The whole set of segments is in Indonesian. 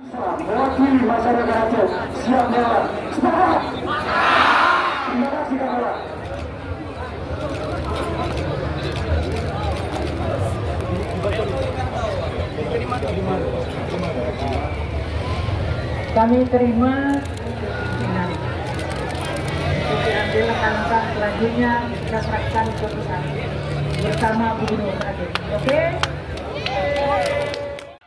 Mewakili masyarakat Aceh siap melawan. Semangat. Terima kasih kawan. Kami terima pimpinan. Untuk diambil langkah selanjutnya kita serahkan keputusan bersama Gubernur Aceh. Oke?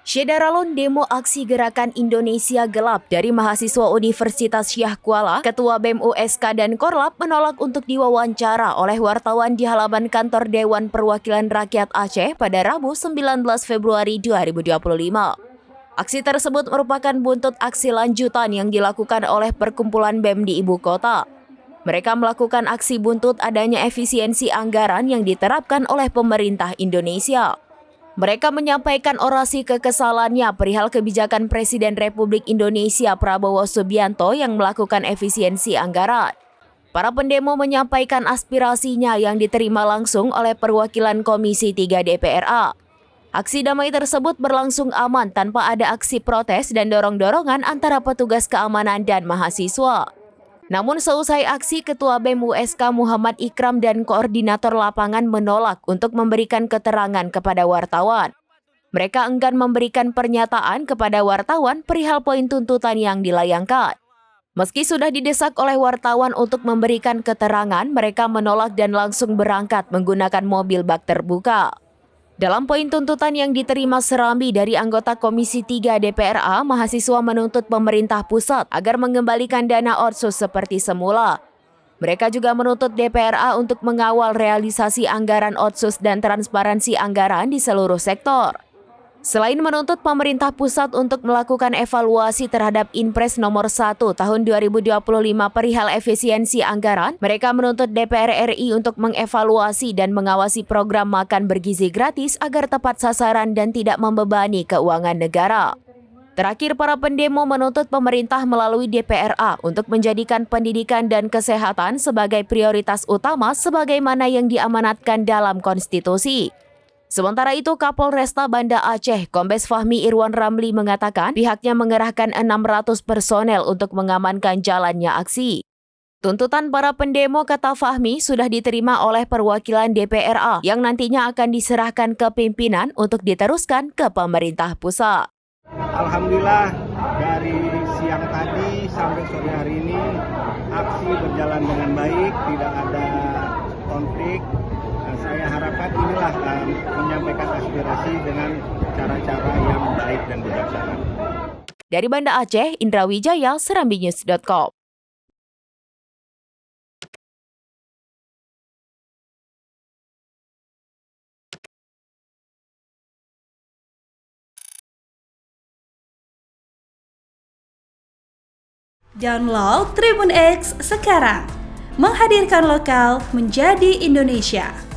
Syedaralun demo aksi Gerakan Indonesia Gelap dari mahasiswa Universitas Syah Kuala, Ketua BEM USK dan Korlap menolak untuk diwawancara oleh wartawan di halaman kantor Dewan Perwakilan Rakyat Aceh pada Rabu 19 Februari 2025. Aksi tersebut merupakan buntut aksi lanjutan yang dilakukan oleh perkumpulan BEM di ibu kota. Mereka melakukan aksi buntut adanya efisiensi anggaran yang diterapkan oleh pemerintah Indonesia. Mereka menyampaikan orasi kekesalannya perihal kebijakan Presiden Republik Indonesia Prabowo Subianto yang melakukan efisiensi anggaran. Para pendemo menyampaikan aspirasinya yang diterima langsung oleh perwakilan Komisi 3 DPRA. Aksi damai tersebut berlangsung aman tanpa ada aksi protes dan dorong-dorongan antara petugas keamanan dan mahasiswa. Namun seusai aksi, Ketua BEM USK Muhammad Ikram dan Koordinator Lapangan menolak untuk memberikan keterangan kepada wartawan. Mereka enggan memberikan pernyataan kepada wartawan perihal poin tuntutan yang dilayangkan. Meski sudah didesak oleh wartawan untuk memberikan keterangan, mereka menolak dan langsung berangkat menggunakan mobil bak terbuka. Dalam poin tuntutan yang diterima serambi dari anggota Komisi 3 DPRA, mahasiswa menuntut pemerintah pusat agar mengembalikan dana otsus seperti semula. Mereka juga menuntut DPRA untuk mengawal realisasi anggaran otsus dan transparansi anggaran di seluruh sektor. Selain menuntut pemerintah pusat untuk melakukan evaluasi terhadap Inpres nomor 1 tahun 2025 perihal efisiensi anggaran, mereka menuntut DPR RI untuk mengevaluasi dan mengawasi program makan bergizi gratis agar tepat sasaran dan tidak membebani keuangan negara. Terakhir, para pendemo menuntut pemerintah melalui DPRA untuk menjadikan pendidikan dan kesehatan sebagai prioritas utama sebagaimana yang diamanatkan dalam konstitusi. Sementara itu, Kapolresta Banda Aceh, Kombes Fahmi Irwan Ramli mengatakan pihaknya mengerahkan 600 personel untuk mengamankan jalannya aksi. Tuntutan para pendemo, kata Fahmi, sudah diterima oleh perwakilan DPRA yang nantinya akan diserahkan ke pimpinan untuk diteruskan ke pemerintah pusat. Alhamdulillah dari siang tadi sampai sore hari ini aksi berjalan dengan baik, tidak ada konflik. Saya harapkan inilah menyampaikan aspirasi dengan cara-cara yang baik dan bijaksana. Dari Banda Aceh, Indra Wijaya, serambinews.com. Download Tribun X sekarang, menghadirkan lokal menjadi Indonesia.